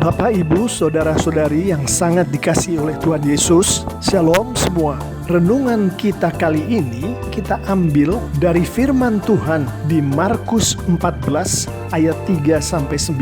Bapak, Ibu, Saudara-saudari yang sangat dikasihi oleh Tuhan Yesus, Shalom semua. Renungan kita kali ini kita ambil dari firman Tuhan di Markus 14 ayat 3-9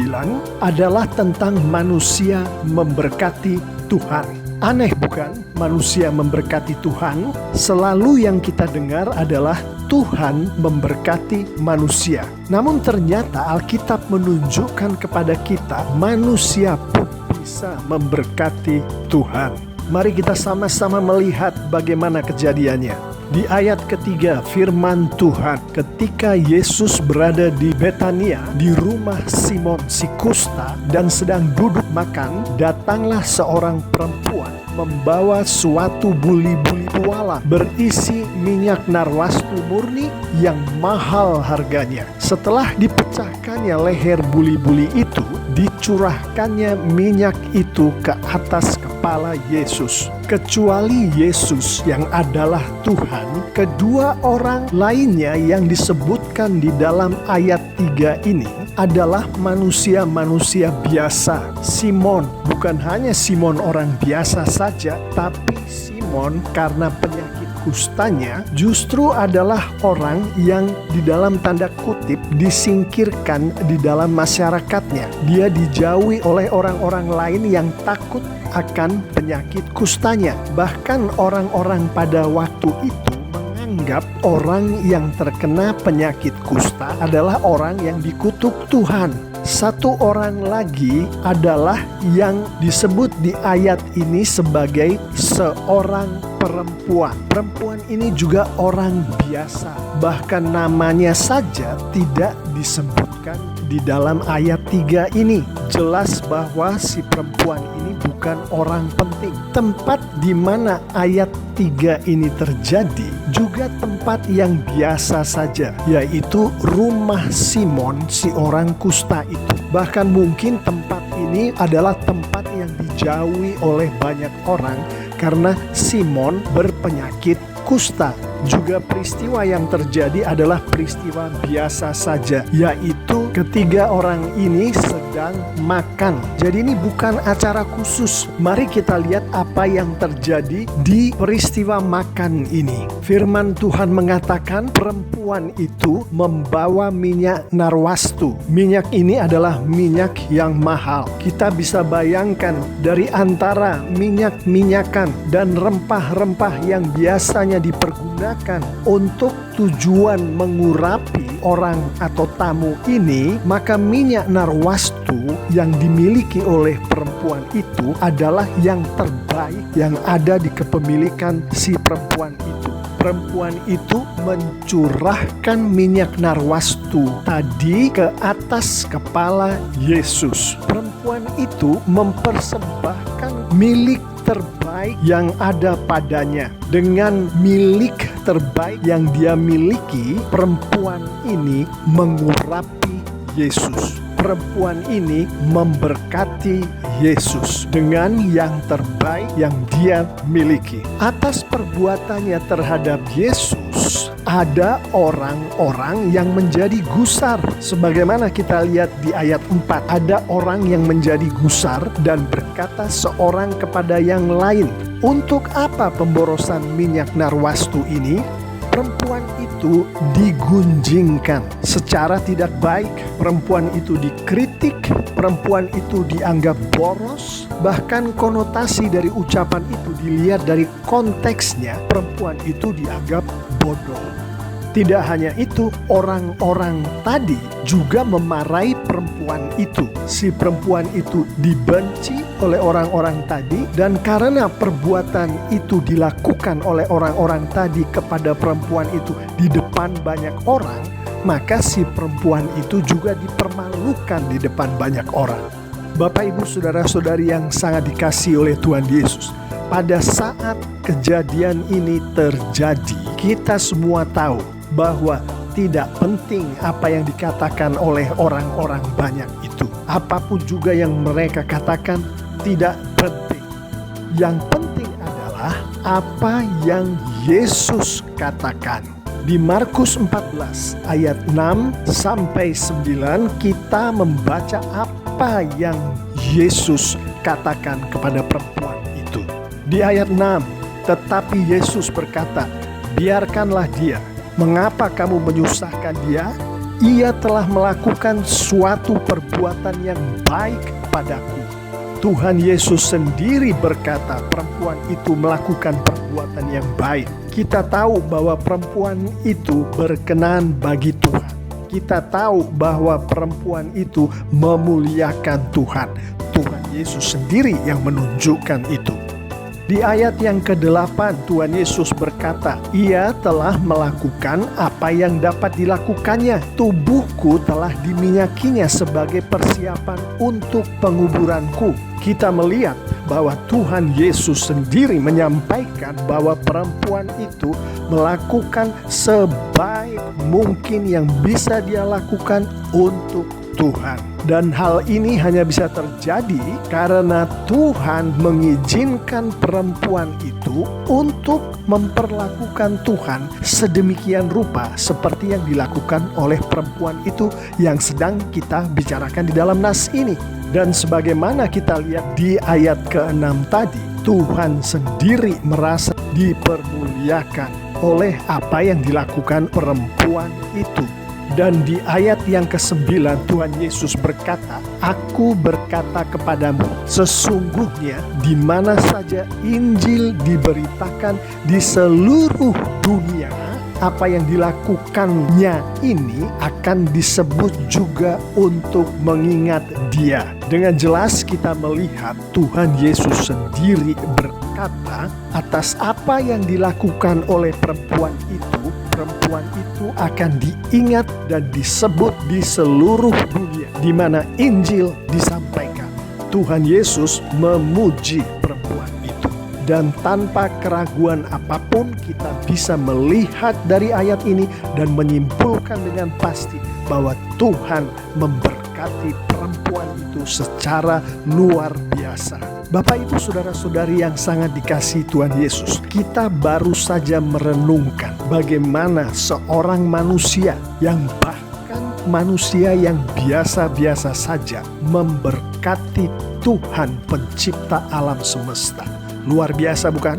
adalah tentang manusia memberkati Tuhan. Aneh bukan? Manusia memberkati Tuhan. Selalu yang kita dengar adalah Tuhan memberkati manusia. Namun ternyata Alkitab menunjukkan kepada kita manusia pun bisa memberkati Tuhan. Mari kita sama-sama melihat bagaimana kejadiannya. Di ayat ketiga firman Tuhan, ketika Yesus berada di Betania, di rumah Simon si kusta dan sedang duduk makan, datanglah seorang perempuan membawa suatu buli-buli tuala berisi minyak narwastu murni yang mahal harganya. Setelah dipecahkannya leher buli-buli itu, dicurahkannya minyak itu ke atas kepala Yesus. Kecuali Yesus yang adalah Tuhan, kedua orang lainnya yang disebutkan di dalam ayat 3 ini adalah manusia-manusia biasa. Simon, bukan hanya Simon orang biasa saja, tapi Simon karena penyakit kustanya justru adalah orang yang di dalam tanda kutip disingkirkan di dalam masyarakatnya. Dia dijauhi oleh orang-orang lain yang takut akan penyakit kustanya. Bahkan orang-orang pada waktu itu menganggap orang yang terkena penyakit kusta adalah orang yang dikutuk Tuhan. Satu orang lagi adalah yang disebut di ayat ini sebagai seorang perempuan. Perempuan ini juga orang biasa. Bahkan namanya saja tidak disebutkan di dalam ayat 3 ini. Jelas bahwa si perempuan ini bukan orang penting. Tempat di mana ayat 3 ini terjadi juga tempat yang biasa saja, yaitu rumah Simon si orang kusta itu. Bahkan mungkin tempat ini adalah tempat yang dijauhi oleh banyak orang karena Simon berpenyakit kusta. Juga peristiwa yang terjadi adalah peristiwa biasa saja, yaitu ketiga orang ini sedang makan. Jadi ini bukan acara khusus. Mari kita lihat apa yang terjadi di peristiwa makan ini. Firman Tuhan mengatakan perempuan itu membawa minyak narwastu. Minyak ini adalah minyak yang mahal. Kita bisa bayangkan dari antara minyak-minyakan dan rempah-rempah yang biasanya dipergunakan untuk tujuan mengurapi orang atau tamu ini, maka minyak narwastu yang dimiliki oleh perempuan itu adalah yang terbaik yang ada di kepemilikan si perempuan itu. Perempuan itu mencurahkan minyak narwastu tadi ke atas kepala Yesus. Perempuan itu mempersembahkan milik terbaik yang ada padanya. Dengan milik terbaik yang dia miliki, perempuan ini mengurapi Yesus. Perempuan ini memberkati Yesus dengan yang terbaik yang dia miliki. Atas perbuatannya terhadap Yesus, ada orang-orang yang menjadi gusar. Sebagaimana kita lihat di ayat 4, ada orang yang menjadi gusar dan berkata seorang kepada yang lain, "Untuk apa pemborosan minyak narwastu ini?" Perempuan itu digunjingkan secara tidak baik. Perempuan itu dikritik, perempuan itu dianggap boros. Bahkan konotasi dari ucapan itu dilihat dari konteksnya, perempuan itu dianggap bodoh. Tidak hanya itu, orang-orang tadi juga memarahi perempuan itu. Si perempuan itu dibenci oleh orang-orang tadi, dan karena perbuatan itu dilakukan oleh orang-orang tadi kepada perempuan itu di depan banyak orang, maka si perempuan itu juga dipermalukan di depan banyak orang. Bapak, Ibu, Saudara-saudari yang sangat dikasihi oleh Tuhan Yesus, pada saat kejadian ini terjadi, kita semua tahu bahwa tidak penting apa yang dikatakan oleh orang-orang banyak itu. Apapun juga yang mereka katakan tidak penting. Yang penting adalah apa yang Yesus katakan. Di Markus 14 ayat 6-9 kita membaca apa apa yang Yesus katakan kepada perempuan itu. Di ayat 6, tetapi Yesus berkata, biarkanlah dia. Mengapa kamu menyusahkan dia? Ia telah melakukan suatu perbuatan yang baik padaku. Tuhan Yesus sendiri berkata perempuan itu melakukan perbuatan yang baik. Kita tahu bahwa perempuan itu berkenan bagi Tuhan. Kita tahu bahwa perempuan itu memuliakan Tuhan. Tuhan Yesus sendiri yang menunjukkan itu. Di ayat yang ke-8 Tuhan Yesus berkata, ia telah melakukan apa yang dapat dilakukannya. Tubuhku telah diminyakinya sebagai persiapan untuk penguburanku. Kita melihat bahwa Tuhan Yesus sendiri menyampaikan bahwa perempuan itu melakukan sebaik mungkin yang bisa dia lakukan untuk Tuhan. Dan hal ini hanya bisa terjadi karena Tuhan mengizinkan perempuan itu untuk memperlakukan Tuhan sedemikian rupa seperti yang dilakukan oleh perempuan itu yang sedang kita bicarakan di dalam nas ini. Dan sebagaimana kita lihat di ayat ke-6 tadi, Tuhan sendiri merasa dipermuliakan oleh apa yang dilakukan perempuan itu. Dan di ayat yang ke-9 Tuhan Yesus berkata, aku berkata kepadamu, sesungguhnya di mana saja Injil diberitakan di seluruh dunia, apa yang dilakukannya ini akan disebut juga untuk mengingat dia. Dengan jelas kita melihat Tuhan Yesus sendiri berkata atas apa yang dilakukan oleh perempuan itu akan diingat dan disebut di seluruh dunia di mana Injil disampaikan. Tuhan Yesus memuji perempuan itu. Dan tanpa keraguan apapun kita bisa melihat dari ayat ini dan menyimpulkan dengan pasti bahwa Tuhan memberkati perempuan itu secara luar biasa. Bapak Ibu saudara-saudari yang sangat dikasihi Tuhan Yesus, kita baru saja merenungkan bagaimana seorang manusia yang bahkan manusia yang biasa-biasa saja memberkati Tuhan pencipta alam semesta. Luar biasa bukan?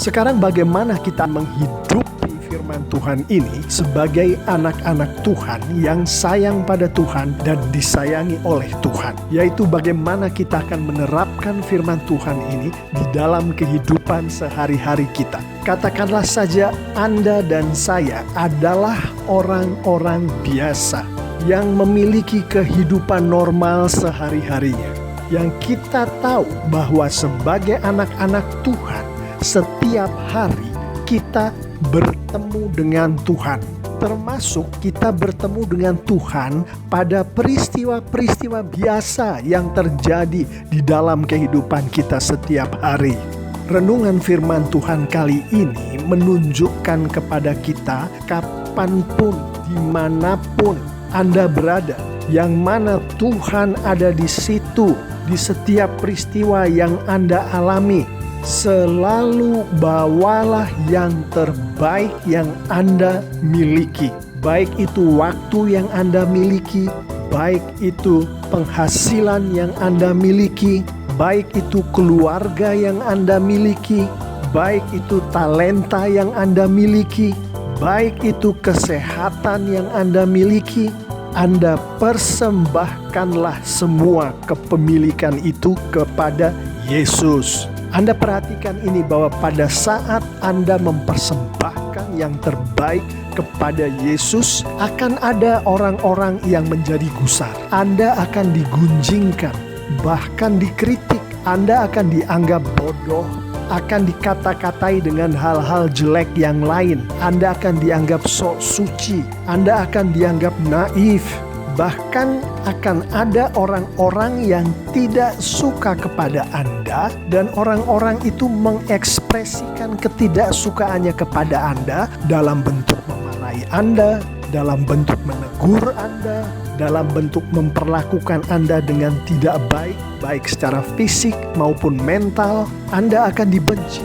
Sekarang bagaimana kita menghidupi firman Tuhan ini sebagai anak-anak Tuhan yang sayang pada Tuhan dan disayangi oleh Tuhan, yaitu bagaimana kita akan menerapkan firman Tuhan ini di dalam kehidupan sehari-hari kita. Katakanlah saja Anda dan saya adalah orang-orang biasa yang memiliki kehidupan normal sehari-harinya, yang kita tahu bahwa sebagai anak-anak Tuhan setiap hari kita bertemu dengan Tuhan, termasuk kita bertemu dengan Tuhan pada peristiwa-peristiwa biasa yang terjadi di dalam kehidupan kita setiap hari. Renungan firman Tuhan kali ini menunjukkan kepada kita kapanpun, dimanapun Anda berada, yang mana Tuhan ada di situ, di setiap peristiwa yang Anda alami. Selalu bawalah yang terbaik yang Anda miliki. Baik itu waktu yang Anda miliki, baik itu penghasilan yang Anda miliki, baik itu keluarga yang Anda miliki, baik itu talenta yang Anda miliki, baik itu kesehatan yang Anda miliki. Anda persembahkanlah semua kepemilikan itu kepada Yesus. Anda perhatikan ini bahwa pada saat Anda mempersembahkan yang terbaik kepada Yesus, akan ada orang-orang yang menjadi gusar. Anda akan digunjingkan, bahkan dikritik. Anda akan dianggap bodoh, akan dikata-katai dengan hal-hal jelek yang lain. Anda akan dianggap sok suci, Anda akan dianggap naif. Bahkan akan ada orang-orang yang tidak suka kepada Anda, dan orang-orang itu mengekspresikan ketidaksukaannya kepada Anda dalam bentuk memarahi Anda, dalam bentuk menegur Anda, dalam bentuk memperlakukan Anda dengan tidak baik, baik secara fisik maupun mental. Anda akan dibenci,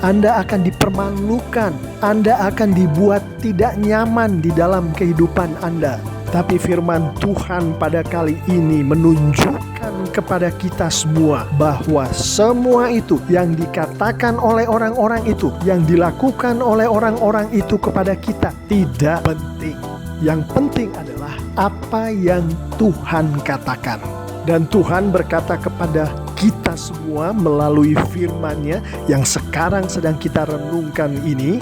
Anda akan dipermalukan, Anda akan dibuat tidak nyaman di dalam kehidupan Anda. Tapi firman Tuhan pada kali ini menunjukkan kepada kita semua bahwa semua itu yang dikatakan oleh orang-orang itu, yang dilakukan oleh orang-orang itu kepada kita tidak penting. Yang penting adalah apa yang Tuhan katakan. Dan Tuhan berkata kepada kita semua melalui firman-Nya yang sekarang sedang kita renungkan ini,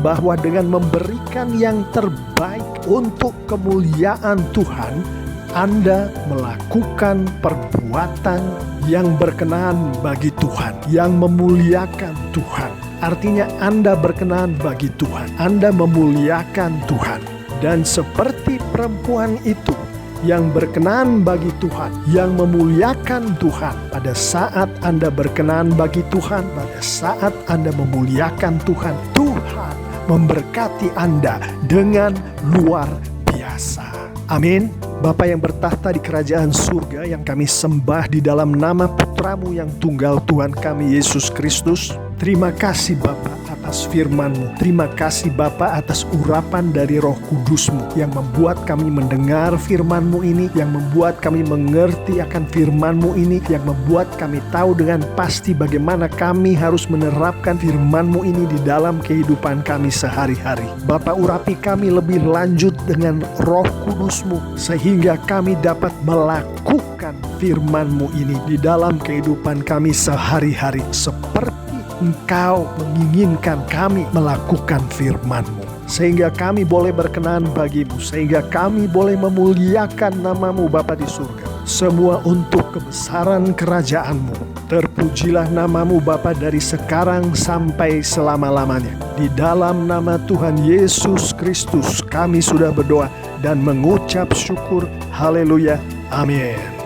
bahwa dengan memberikan yang terbaik untuk kemuliaan Tuhan, Anda melakukan perbuatan yang berkenan bagi Tuhan, yang memuliakan Tuhan. Artinya Anda berkenan bagi Tuhan, Anda memuliakan Tuhan. Dan seperti perempuan itu yang berkenan bagi Tuhan, yang memuliakan Tuhan, pada saat Anda berkenan bagi Tuhan, pada saat Anda memuliakan Tuhan, Tuhan memberkati Anda dengan luar biasa. Amin. Bapa yang bertahta di kerajaan surga, yang kami sembah di dalam nama Putramu yang tunggal, Tuhan kami Yesus Kristus, terima kasih Bapa atas firman-Mu. Terima kasih Bapa atas urapan dari Roh Kudus-Mu yang membuat kami mendengar firman-Mu ini, yang membuat kami mengerti akan firman-Mu ini, yang membuat kami tahu dengan pasti bagaimana kami harus menerapkan firman-Mu ini di dalam kehidupan kami sehari-hari. Bapa, urapi kami lebih lanjut dengan Roh Kudus-Mu sehingga kami dapat melakukan firman-Mu ini di dalam kehidupan kami sehari-hari seperti Engkau menginginkan kami melakukan firman-Mu, sehingga kami boleh berkenan bagi-Mu, sehingga kami boleh memuliakan nama-Mu Bapa di surga. Semua untuk kebesaran kerajaan-Mu. Terpujilah nama-Mu Bapa dari sekarang sampai selama-lamanya. Di dalam nama Tuhan Yesus Kristus kami sudah berdoa dan mengucap syukur. Haleluya. Amin.